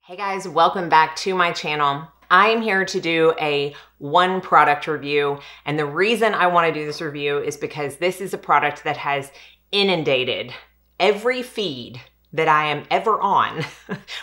Hey guys, welcome back to my channel. I am here to do a one product review, and the reason I want to do this review is because this is a product that has inundated every feed that I am ever on,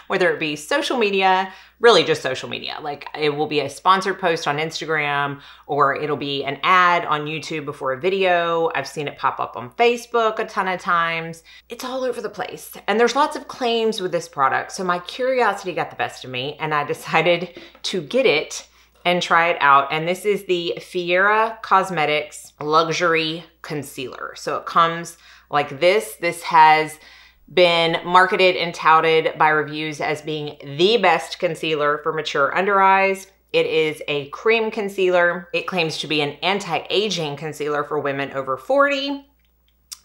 whether it be social media, really just social media. Like it will be a sponsored post on Instagram, or it'll be an ad on YouTube before a video. I've seen it pop up on Facebook a ton of times. It's all over the place. And there's lots of claims with this product. So my curiosity got the best of me and I decided to get it and try it out. And this is the Fiera Cosmetics Luxury Concealer. So it comes like this. This has been marketed and touted by reviews as being the best concealer for mature under eyes. It is a cream concealer. It claims to be an anti-aging concealer for women over 40. Let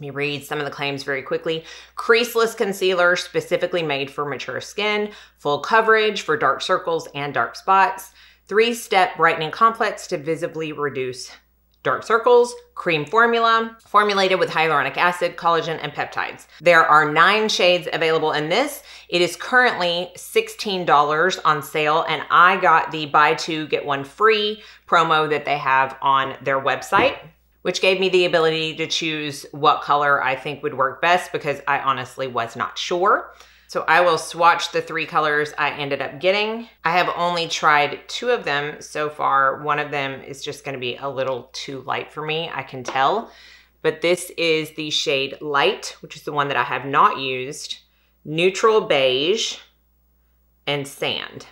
me read some of the claims very quickly. Creaseless concealer specifically made for mature skin. Full coverage for dark circles and dark spots. 3-step brightening complex to visibly reduce dark circles, cream formula, formulated with hyaluronic acid, collagen, and peptides. There are 9 shades available in this. It is currently $16 on sale, and I got the buy 2, get 1 free promo that they have on their website, which gave me the ability to choose what color I think would work best because I honestly was not sure. So I will swatch the 3 colors I ended up getting. I have only tried 2 of them so far. One of them is just gonna be a little too light for me, I can tell. But this is the shade Light, which is the one that I have not used, Neutral Beige, and Sand.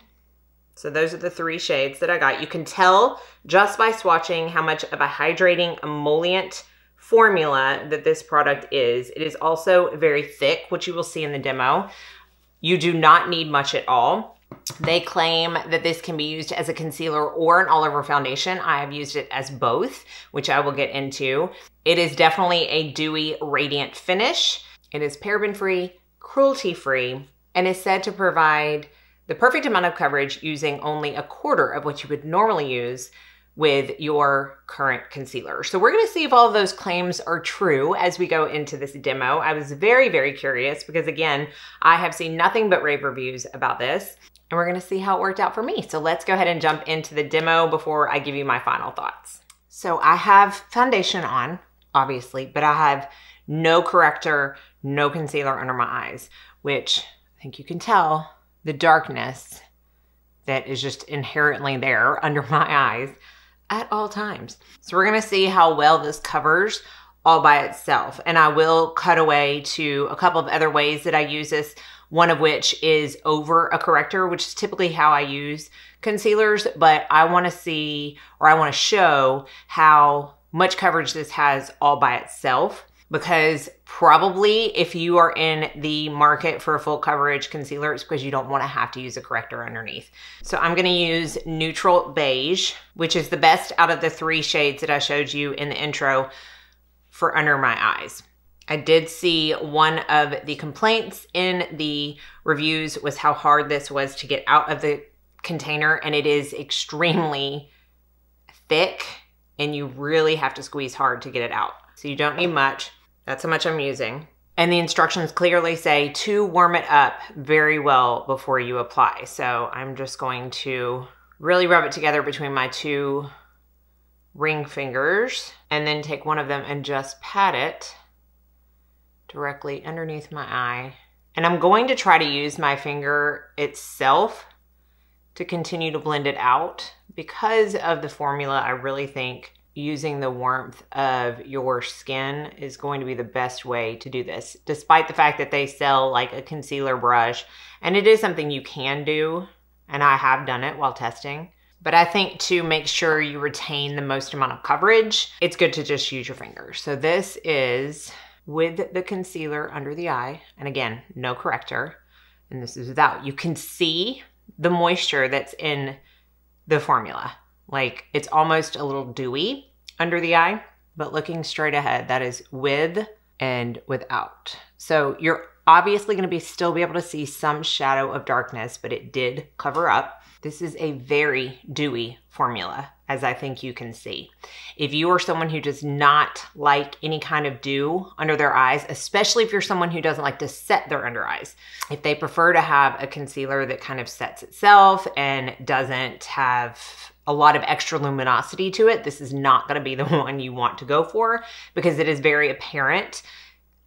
So those are the 3 shades that I got. You can tell just by swatching how much of a hydrating emollient formula that this product is. It is also very thick, which you will see in the demo. You do not need much at all. They claim that this can be used as a concealer or an all-over foundation. I have used it as both, which I will get into. It is definitely a dewy, radiant finish. It is paraben-free, cruelty-free, and is said to provide the perfect amount of coverage using only 1/4 of what you would normally use with your current concealer. So we're gonna see if all of those claims are true as we go into this demo. I was very, very curious because again, I have seen nothing but rave reviews about this, and we're gonna see how it worked out for me. So let's go ahead and jump into the demo before I give you my final thoughts. So I have foundation on, obviously, but I have no corrector, no concealer under my eyes, which I think you can tell the darkness that is just inherently there under my eyes at all times. So we're gonna see how well this covers all by itself. And I will cut away to a couple of other ways that I use this, one of which is over a corrector, which is typically how I use concealers, but I wanna see, or I wanna show how much coverage this has all by itself, because probably if you are in the market for a full coverage concealer, it's because you don't want to have to use a corrector underneath. So I'm going to use Neutral Beige, which is the best out of the 3 shades that I showed you in the intro for under my eyes. I did see one of the complaints in the reviews was how hard this was to get out of the container, and it is extremely thick and you really have to squeeze hard to get it out. So you don't need much. That's how much I'm using. And the instructions clearly say to warm it up very well before you apply. So I'm just going to really rub it together between my 2 ring fingers and then take one of them and just pat it directly underneath my eye. And I'm going to try to use my finger itself to continue to blend it out. Because of the formula, I really think using the warmth of your skin is going to be the best way to do this, despite the fact that they sell like a concealer brush, and it is something you can do, and I have done it while testing. But I think to make sure you retain the most amount of coverage, it's good to just use your fingers. So this is with the concealer under the eye, and again, no corrector, and this is without. You can see the moisture that's in the formula. Like it's almost a little dewy under the eye, but looking straight ahead, that is with and without. So you're obviously going to still be able to see some shadow of darkness, but it did cover up. This is a very dewy formula as I think you can see. If you are someone who does not like any kind of dew under their eyes, especially if you're someone who doesn't like to set their under eyes, if they prefer to have a concealer that kind of sets itself and doesn't have a lot of extra luminosity to it, this is not going to be the one you want to go for because it is very apparent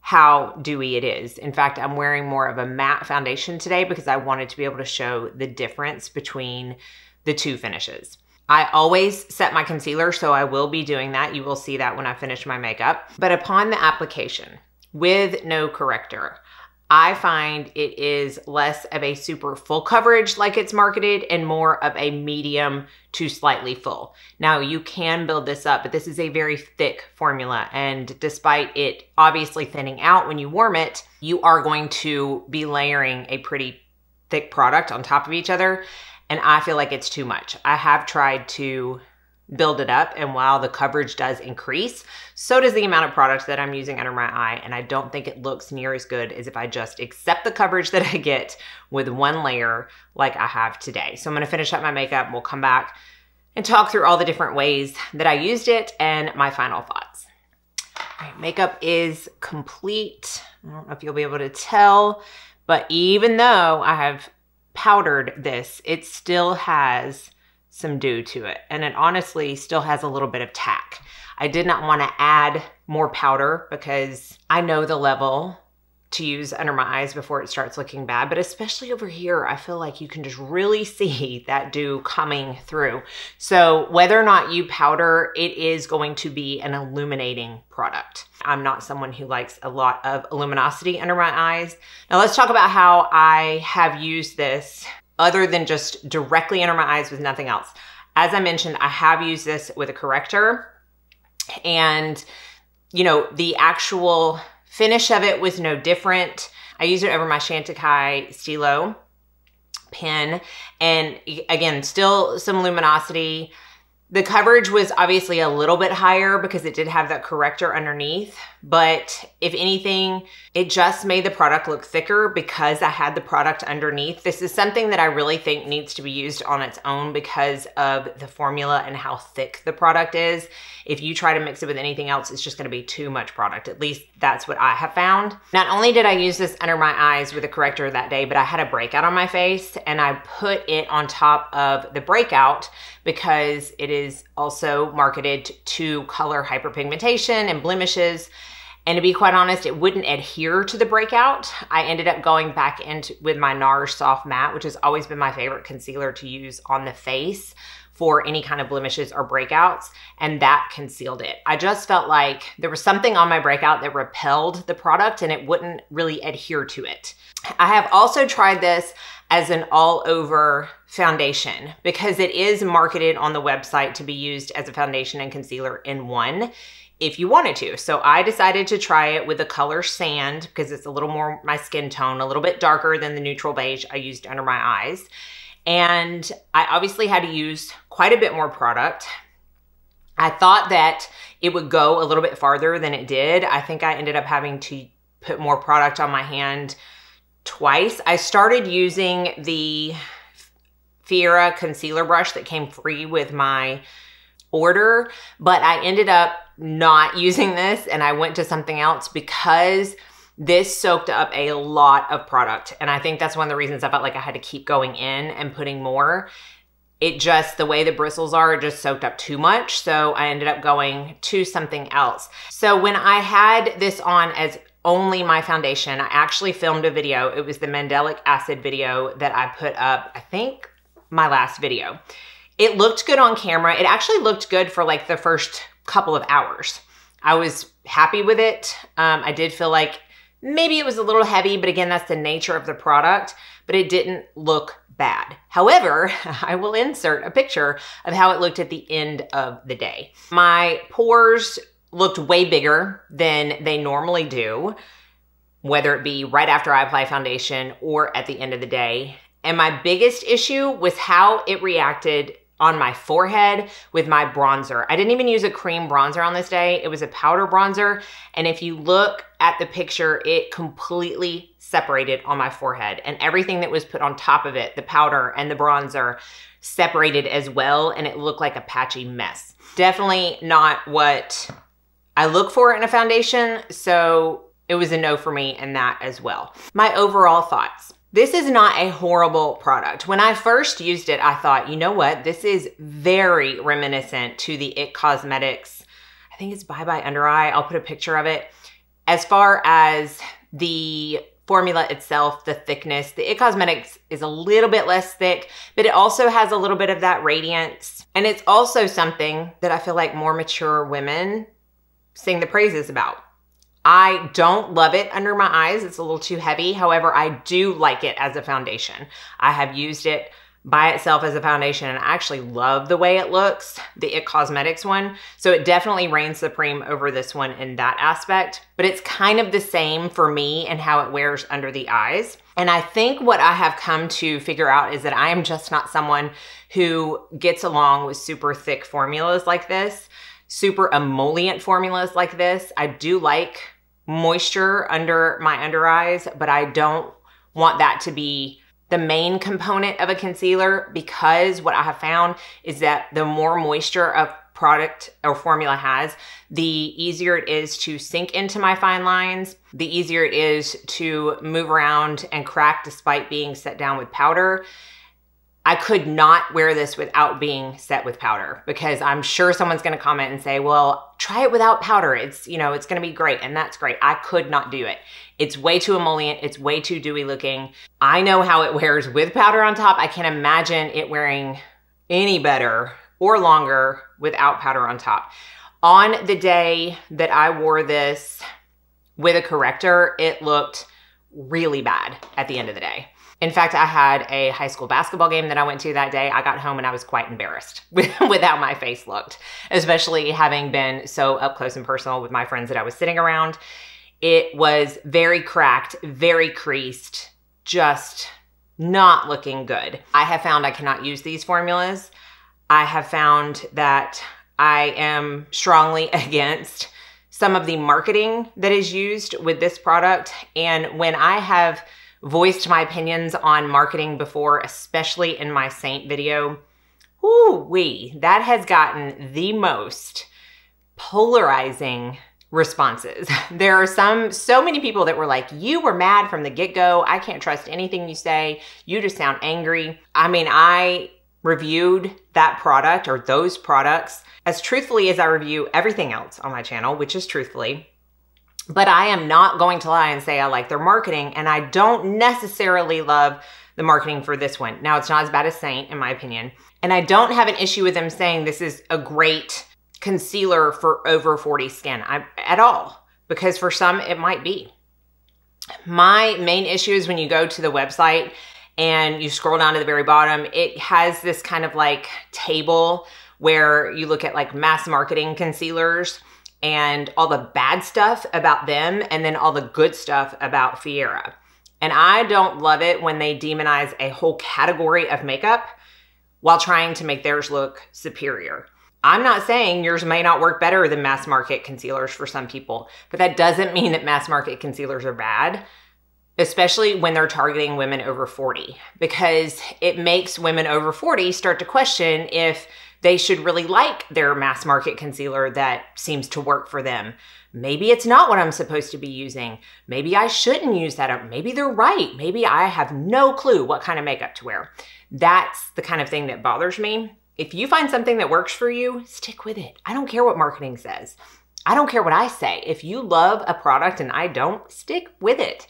how dewy it is. In fact, I'm wearing more of a matte foundation today because I wanted to be able to show the difference between the two finishes. I always set my concealer, so I will be doing that. You will see that when I finish my makeup. But upon the application with no corrector, I find it is less of a super full coverage like it's marketed and more of a medium to slightly full. Now you can build this up, but this is a very thick formula. And despite it obviously thinning out when you warm it, you are going to be layering a pretty thick product on top of each other. And I feel like it's too much. I have tried to build it up, and while the coverage does increase, so does the amount of product that I'm using under my eye, and I don't think it looks near as good as if I just accept the coverage that I get with one layer like I have today. So I'm gonna finish up my makeup, we'll come back and talk through all the different ways that I used it and my final thoughts. All right, makeup is complete. I don't know if you'll be able to tell, but even though I have powdered this, it still has some dew to it. And it honestly still has a little bit of tack. I did not want to add more powder because I know the level to use under my eyes before it starts looking bad. But especially over here, I feel like you can just really see that dew coming through. So whether or not you powder, it is going to be an illuminating product. I'm not someone who likes a lot of luminosity under my eyes. Now let's talk about how I have used this other than just directly under my eyes with nothing else. As I mentioned, I have used this with a corrector, and you know, the actual finish of it was no different. I used it over my Chantecaille Stilo pen, and again, still some luminosity. The coverage was obviously a little bit higher because it did have that corrector underneath, but if anything, it just made the product look thicker because I had the product underneath. This is something that I really think needs to be used on its own because of the formula and how thick the product is. If you try to mix it with anything else, it's just gonna be too much product. At least that's what I have found. Not only did I use this under my eyes with a corrector that day, but I had a breakout on my face and I put it on top of the breakout because it is also marketed to color hyperpigmentation and blemishes. And to be quite honest, it wouldn't adhere to the breakout. I ended up going back into with my NARS Soft Matte, which has always been my favorite concealer to use on the face for any kind of blemishes or breakouts, and that concealed it. I just felt like there was something on my breakout that repelled the product and it wouldn't really adhere to it. I have also tried this as an all-over foundation because it is marketed on the website to be used as a foundation and concealer in one if you wanted to. So I decided to try it with the color Sand because it's a little more my skin tone, a little bit darker than the neutral beige I used under my eyes. And I obviously had to use quite a bit more product. I thought that it would go a little bit farther than it did. I think I ended up having to put more product on my hand twice. I started using the Fiera concealer brush that came free with my order, but I ended up not using this and I went to something else because this soaked up a lot of product. And I think that's one of the reasons I felt like I had to keep going in and putting more. It just, the way the bristles are, it just soaked up too much. So I ended up going to something else. So when I had this on as only my foundation, I actually filmed a video. It was the Mandelic Acid video that I put up, I think, my last video. It looked good on camera. It actually looked good for like the first couple of hours. I was happy with it. I did feel like maybe it was a little heavy, but again, that's the nature of the product, but it didn't look bad. However, I will insert a picture of how it looked at the end of the day. My pores looked way bigger than they normally do, whether it be right after I apply foundation or at the end of the day. And my biggest issue was how it reacted on my forehead with my bronzer. I didn't even use a cream bronzer on this day. It was a powder bronzer. And if you look at the picture, it completely separated on my forehead, and everything that was put on top of it, the powder and the bronzer, separated as well, and it looked like a patchy mess. Definitely not what I look for in a foundation, so it was a no for me in that as well. My overall thoughts. This is not a horrible product. When I first used it, I thought, you know what? This is very reminiscent to the IT Cosmetics, I think it's Bye Bye Under Eye. I'll put a picture of it. As far as the formula itself, the thickness, the IT Cosmetics is a little bit less thick, but it also has a little bit of that radiance. And it's also something that I feel like more mature women sing the praises about. I don't love it under my eyes. It's a little too heavy. However, I do like it as a foundation. I have used it by itself as a foundation, and I actually love the way it looks, the IT Cosmetics one. So it definitely reigns supreme over this one in that aspect, but it's kind of the same for me and how it wears under the eyes. And I think what I have come to figure out is that I am just not someone who gets along with super thick formulas like this, super emollient formulas like this. I do like moisture under my under eyes, but I don't want that to be the main component of a concealer, because what I have found is that the more moisture a product or formula has, the easier it is to sink into my fine lines, the easier it is to move around and crack despite being set down with powder. I could not wear this without being set with powder, because I'm sure someone's going to comment and say, well, try it without powder. It's, you know, it's going to be great. And that's great. I could not do it. It's way too emollient. It's way too dewy looking. I know how it wears with powder on top. I can't imagine it wearing any better or longer without powder on top. On the day that I wore this with a corrector, it looked really bad at the end of the day. In fact, I had a high school basketball game that I went to that day. I got home and I was quite embarrassed with how my face looked, especially having been so up close and personal with my friends that I was sitting around. It was very cracked, very creased, just not looking good. I have found I cannot use these formulas. I have found that I am strongly against some of the marketing that is used with this product. And when I have voiced my opinions on marketing before, especially in my Saint video, whoo-wee, that has gotten the most polarizing responses. There are so many people that were like, you were mad from the get-go. I can't trust anything you say. You just sound angry. I mean, I reviewed that product or those products as truthfully as I review everything else on my channel, which is truthfully. But I am not going to lie and say I like their marketing, and I don't necessarily love the marketing for this one. Now, it's not as bad as Saint, in my opinion. And I don't have an issue with them saying this is a great concealer for over 40 skin at all, because for some it might be. My main issue is when you go to the website and you scroll down to the very bottom, it has this kind of like table where you look at like mass marketing concealers and all the bad stuff about them, and then all the good stuff about Fiera. And I don't love it when they demonize a whole category of makeup while trying to make theirs look superior. I'm not saying yours may not work better than mass market concealers for some people, but that doesn't mean that mass market concealers are bad, especially when they're targeting women over 40, because it makes women over 40 start to question if they should really like their mass market concealer that seems to work for them. Maybe it's not what I'm supposed to be using. Maybe I shouldn't use that. Or maybe they're right. Maybe I have no clue what kind of makeup to wear. That's the kind of thing that bothers me. If you find something that works for you, stick with it. I don't care what marketing says. I don't care what I say. If you love a product and I don't, stick with it.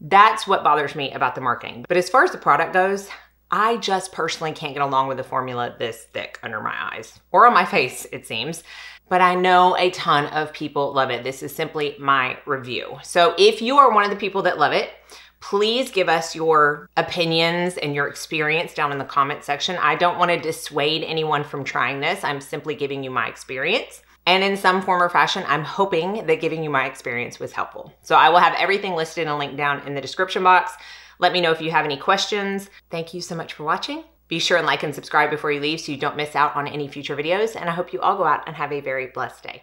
That's what bothers me about the marketing. But as far as the product goes, I just personally can't get along with a formula this thick under my eyes, or on my face, it seems. But I know a ton of people love it. This is simply my review. So if you are one of the people that love it, please give us your opinions and your experience down in the comment section. I don't want to dissuade anyone from trying this. I'm simply giving you my experience. And in some form or fashion, I'm hoping that giving you my experience was helpful. So I will have everything listed and linked down in the description box. Let me know if you have any questions. Thank you so much for watching. Be sure and like and subscribe before you leave so you don't miss out on any future videos. And I hope you all go out and have a very blessed day.